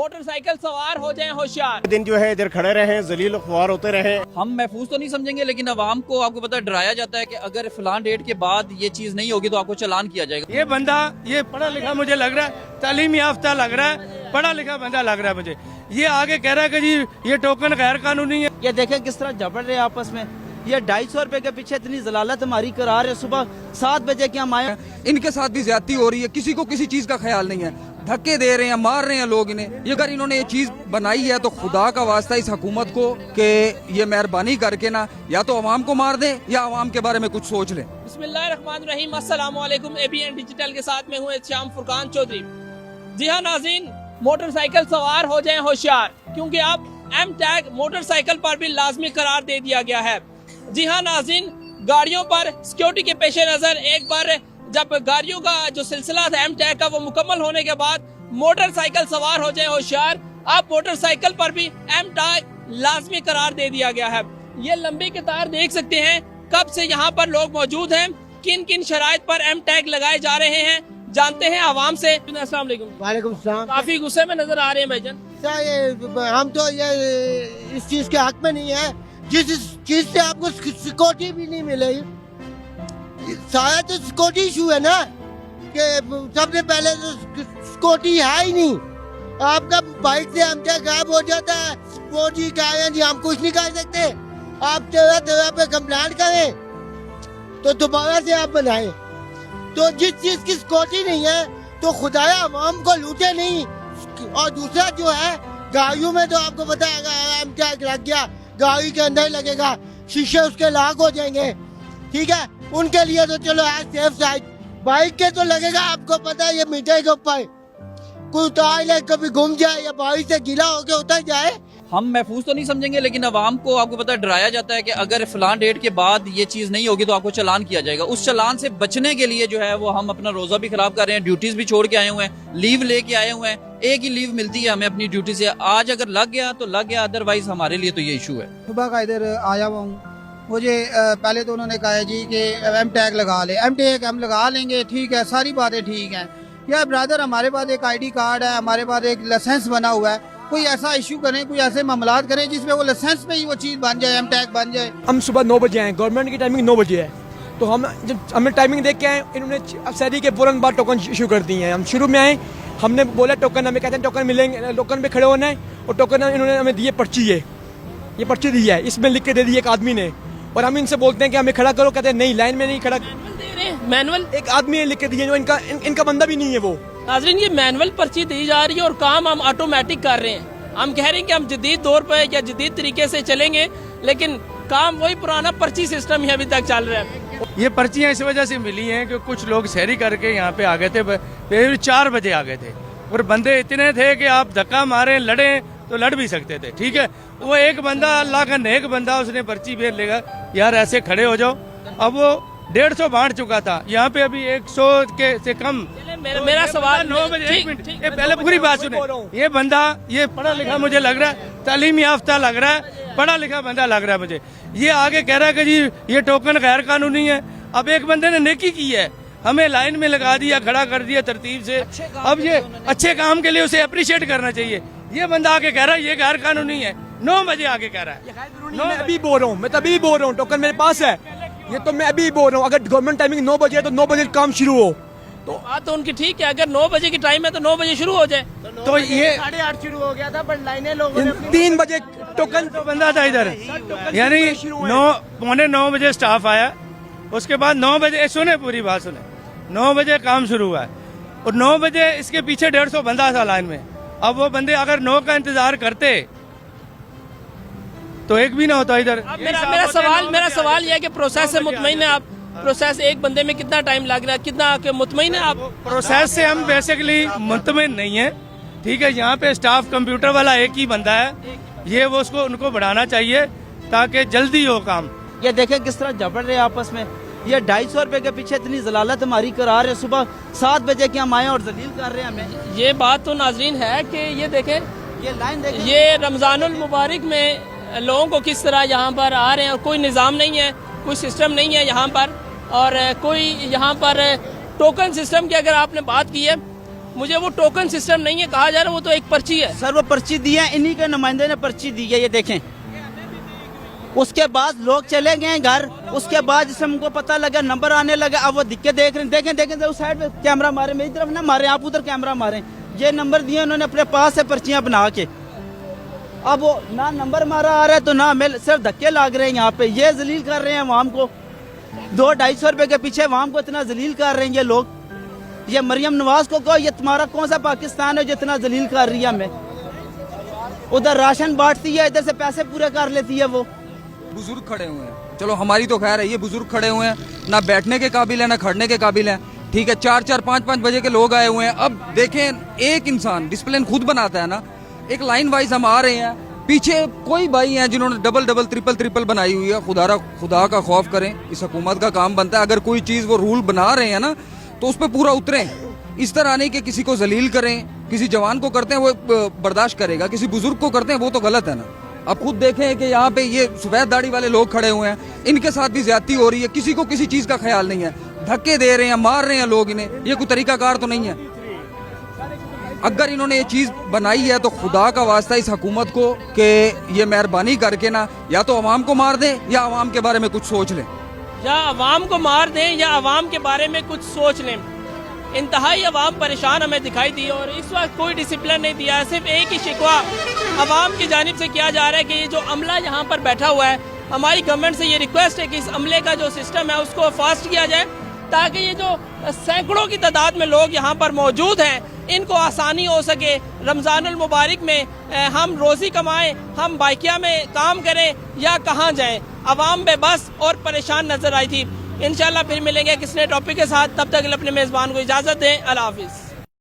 Motorcycle सवार हो जाएं होशियार। दिन जो है इधर खड़े रहे, जलील ख्वार होते रहे। हम महफूज तो नहीं समझेंगे, लेकिन अवाम को आपको पता है डराया जाता है कि अगर फलां डेट के बाद ये चीज नहीं होगी तो आपको चालान किया जाएगा। ये बंदा ये पढ़ा लिखा मुझे लग रहा है, तालीम याफ्ता लग रहा है, पढ़ा लिखा बंदा लग रहा है मुझे। ये आगे कह रहा है कि जी ये टोकन गैर कानूनी है। ये देखें किस तरह झपट रहे आपस में। ये 250 रुपए के पीछे इतनी जलालत हमारी करा रहे। सुबह 7 बजे के हम आए, इनके साथ भी ज्यादती हो रही है, किसी को किसी चीज का ख्याल नहीं है, धक्के दे रहे हैं, मार रहे हैं लोग इन्हें। ये अगर इन्होंने ये चीज बनाई है तो खुदा का वास्ता इस हुकूमत को कि ये मेहरबानी करके ना या तो अवाम को मार दे या अवाम के बारे में कुछ सोच ले। बिस्मिल्लाहिर्रहमानिर्रहीम, अस्सलाम वालेकुम। ABN डिजिटल के साथ में हूँ श्याम फुरकान चौधरी। जी हाँ नाज़रीन, मोटरसाइकिल सवार हो जाएं होशियार, क्योंकि अब M टैग मोटरसाइकिल पर भी लाजमी करार दे दिया गया है। जी हाँ नाज़रीन, गाड़ियों पर सिक्योरिटी के पेश नजर एक बार जब गाड़ियों का जो सिलसिला था M टैग का वो मुकम्मल होने के बाद मोटरसाइकिल सवार हो जाए होशियार, अब मोटरसाइकिल पर भी M टैग लाजमी करार दे दिया गया है। ये लंबी कतार देख सकते हैं, कब से यहाँ पर लोग मौजूद हैं, किन किन शराइत पर M टैग लगाए जा रहे हैं, जानते हैं आवाम से। अस्सलाम वालेकुम। वालेकुम सलाम। काफी गुस्से में नजर आ रहे हैं भाईजान। हम तो ये इस चीज के हक में नहीं है जिस चीज से आपको सिक्योरिटी भी नहीं मिलेगी। सारा तो सिक्योरिटी इशू है ना, कि सबसे पहले तो सिक्योरिटी है ही नहीं। आपका बाइक से हम गायब हो जाता है, वो जी कह रहे हैं जी हम कुछ नहीं कर सकते, आप जगह पे कंप्लेंट करें तो दोबारा से आप बनाए। तो जिस चीज की सिक्योरिटी नहीं है तो खुदाया अवाम को लूटे नहीं। और दूसरा जो है गाड़ियों में तो आपको पता है M टैग लग गया, गाड़ी के अंदर लगेगा, शीशे उसके लाख हो जाएंगे, ठीक है, उनके लिए तो चलो है सेफ साइड। बाइक के तो लगेगा, आपको पता है ये मीटर के ऊपर कोई उतार ले, कभी घूम जाए या बारिश से गीला होकर उतर जाए। हम महफूज तो नहीं समझेंगे, लेकिन अवाम को आपको पता है डराया जाता है कि अगर फलां डेट के बाद ये चीज नहीं होगी तो आपको चालान किया जाएगा। उस चालान से बचने के लिए जो है वो हम अपना रोजा भी खराब कर रहे हैं, ड्यूटीज भी छोड़ के आए हुए हैं, लीव लेके आए हुए हैं। एक ही लीव मिलती है हमें अपनी ड्यूटी से, आज अगर लग गया तो लग गया, अदरवाइज हमारे लिए तो ये इशू है। सुबह का इधर आया हुआ हूँ, मुझे पहले तो उन्होंने कहा जी कि M टैग लगा ले। M टैग हम लगा लेंगे, ठीक है, सारी बातें ठीक हैं। या ब्रदर हमारे पास एक ID कार्ड है, हमारे पास एक लाइसेंस बना हुआ है, कोई ऐसा इशू करें, कोई ऐसे मामलात करें जिसमें वो लाइसेंस में ही वो चीज़ बन जाए, M टैग बन जाए। हम सुबह 9 बजे आए, गवर्नमेंट की टाइमिंग 9 बजे है, तो हम जब हमने टाइमिंग देख के आए, इन्होंने शहरी के फौरन बाद टोकन इशू कर दिए हैं। हम शुरू में आए, हमने बोला टोकन, हमें कहते हैं टोकन मिलेंगे, टोकन पे खड़े होना है, और टोकन इन्होंने हमें दिए पर्ची, ये पर्ची दी है, इसमें लिख के दे दी एक आदमी ने, और हम इनसे बोलते हैं कि हमें खड़ा करो, कहते हैं नहीं लाइन में नहीं खड़ा। मैनुअल एक आदमी ने लिख के दिए, जो इनका बंदा भी नहीं है वो। नाज़रीन, ये मैनुअल पर्ची दी जा रही है और काम हम ऑटोमेटिक कर रहे हैं। हम कह रहे हैं कि हम जदीद दौर पे या जदीद तरीके से चलेंगे, लेकिन काम वही पुराना पर्ची सिस्टम ही अभी तक चल रहा है। ये पर्चियाँ इस वजह से मिली हैं कि कुछ लोग शहरी करके यहाँ पे आ गए थे, 4 बजे आ गए थे, और बंदे इतने थे कि आप धक्का मारे लड़े तो लड़ भी सकते थे, ठीक है। वो एक बंदा, अल्लाह का नेक बंदा, उसने पर्ची भेज लेगा यार ऐसे खड़े हो जाओ। अब वो 150 बांट चुका था, यहाँ पे अभी 100 के से कम। मेरा सवाल 9 बजे, एक मिनट, ये पहले पूरी बात सुने। ये बंदा ये पढ़ा लिखा मुझे लग रहा है, तालीम याफ्ता लग रहा है, पढ़ा लिखा बंदा लग रहा है मुझे। ये आगे कह रहा है कि जी ये टोकन गैर कानूनी है। अब एक बंदे ने नेकी की है, हमें लाइन में लगा दिया, खड़ा कर दिया तरतीब से। अब ये अच्छे काम के लिए उसे अप्रिशिएट करना चाहिए। ये बंदा आके कह रहा है ये गैर कानूनी है, 9 बजे आके कह रहा है। मैं अभी बोल रहा हूँ, मैं तभी बोल रहा हूँ, टोकन मेरे पास है, ये तो मैं अभी बोल रहा हूँ। अगर गवर्नमेंट टाइमिंग 9 बजे है तो 9 बजे काम शुरू हो, तो बात तो उनकी ठीक है। अगर 9 बजे की टाइम है तो 9 बजे शुरू हो जाए। तो ये 8:30 शुरू हो गया था, पर लाइनें लोगों ने 3 बजे टोकन तो बंदा था इधर, यानी 9:45 बजे स्टाफ आया, उसके बाद 9 बजे, सुने पूरी बात सुने, 9 बजे काम शुरू हुआ है, और 9 बजे इसके पीछे 150 बंदा था लाइन में। अब वो बंदे अगर 9 का इंतजार करते तो एक भी ना होता इधर। मेरा सवाल यह है कि प्रोसेस से मुतमईन है आप? प्रोसेस एक बंदे में कितना टाइम लग रहा है, कितना मुतमईन है आप? प्रोसेस से हम बेसिकली मुतमईन नहीं है, ठीक है। यहाँ पे स्टाफ कंप्यूटर वाला एक ही बंदा है, ये वो उसको उनको बढ़ाना चाहिए ताकि जल्दी हो काम। ये देखें किस तरह झपट रहे आपस में। ये 250 रुपए के पीछे इतनी जलालत हमारी करा रहे। सुबह 7 बजे के हम आए और जलील कर रहे हैं हमें। ये बात तो नाजरीन है कि ये देखें, ये लाइन देखें, ये रमजानुल मुबारक में लोगों को किस तरह यहाँ पर आ रहे हैं, और कोई निज़ाम नहीं है, कोई सिस्टम नहीं है यहाँ पर, और कोई यहाँ पर टोकन सिस्टम की अगर आपने बात की है मुझे वो टोकन सिस्टम नहीं है कहा जा रहा, वो तो एक पर्ची है। सर वो पर्ची दी है, इन्हीं के नुमाइंदे ने पर्ची दी है, ये देखें। उसके बाद लोग चले गए घर, उसके बाद जिससे हमको पता लगा नंबर आने लगा, अब वो दिक्कत देख रहे हैं, देखें उस साइड पे कैमरा मारे, मेरी तरफ ना मारे, आप उधर कैमरा मारे। ये नंबर दिए उन्होंने अपने पास से पर्चियां बना के, अब वो ना नंबर मारा आ रहा है तो ना हमें, सिर्फ धक्के लाग रहे हैं यहाँ पे। ये जलील कर रहे हैं अवाम को, 200-250 रुपए के पीछे अवाम को इतना जलील कर रहे हैं ये लोग। ये मरियम नवाज को कहो, ये तुम्हारा कौन सा पाकिस्तान है जो इतना जलील कर रही है हमें। उधर राशन बांटती है, इधर से पैसे पूरे कर लेती है वो। बुजुर्ग खड़े हुए हैं, चलो हमारी तो खैर है, ये बुजुर्ग खड़े हुए हैं, ना बैठने के काबिल है ना खड़ने के काबिल है, ठीक है। 4-4, 5-5 बजे के लोग आए हुए हैं। अब देखें, एक इंसान डिसिप्लिन खुद बनाता है ना, एक लाइन वाइज हम आ रहे हैं, पीछे कोई भाई हैं जिन्होंने डबल ट्रिपल बनाई हुई है। खुदा का खौफ करें, इस हुकूमत का काम बनता है, अगर कोई चीज वो रूल बना रहे हैं ना तो उस पर पूरा उतरें। इस तरह नहीं कि किसी को जलील करें, किसी जवान को करते हैं वो बर्दाश्त करेगा, किसी बुजुर्ग को करते हैं वो तो गलत है ना। अब खुद देखें कि यहाँ पे ये सफेद दाढ़ी वाले लोग खड़े हुए हैं, इनके साथ भी ज्यादती हो रही है, किसी को किसी चीज का ख्याल नहीं है, धक्के दे रहे हैं, मार रहे हैं लोग इन्हें, ये कोई तरीकाकार तो नहीं है। अगर इन्होंने ये चीज बनाई है तो खुदा का वास्ता इस हुकूमत को कि ये मेहरबानी करके ना या तो अवाम को मार दें या अवाम के बारे में कुछ सोच लें, या अवाम को मार दें या अवाम के बारे में कुछ सोच लें। इंतहाई अवाम परेशान हमें दिखाई दी और इस वक्त कोई डिसिप्लिन नहीं दिया है। सिर्फ एक ही शिकवा अवाम की जानिब से किया जा रहा है कि ये जो अमला यहाँ पर बैठा हुआ है, हमारी गवर्नमेंट से ये रिक्वेस्ट है कि इस अमले का जो सिस्टम है उसको फास्ट किया जाए, ताकि ये जो सैकड़ों की तादाद में लोग यहाँ पर मौजूद हैं इनको आसानी हो सके। रमज़ानुल मुबारक में हम रोज़ी कमाएं, हम बाइकिया में काम करें या कहाँ जाएं। अवाम बेबस और परेशान नजर आई थी। इंशाल्लाह फिर मिलेंगे किसी नए टॉपिक के साथ, तब तक अपने मेज़बान को इजाज़त दें। अल्लाह हाफिज़।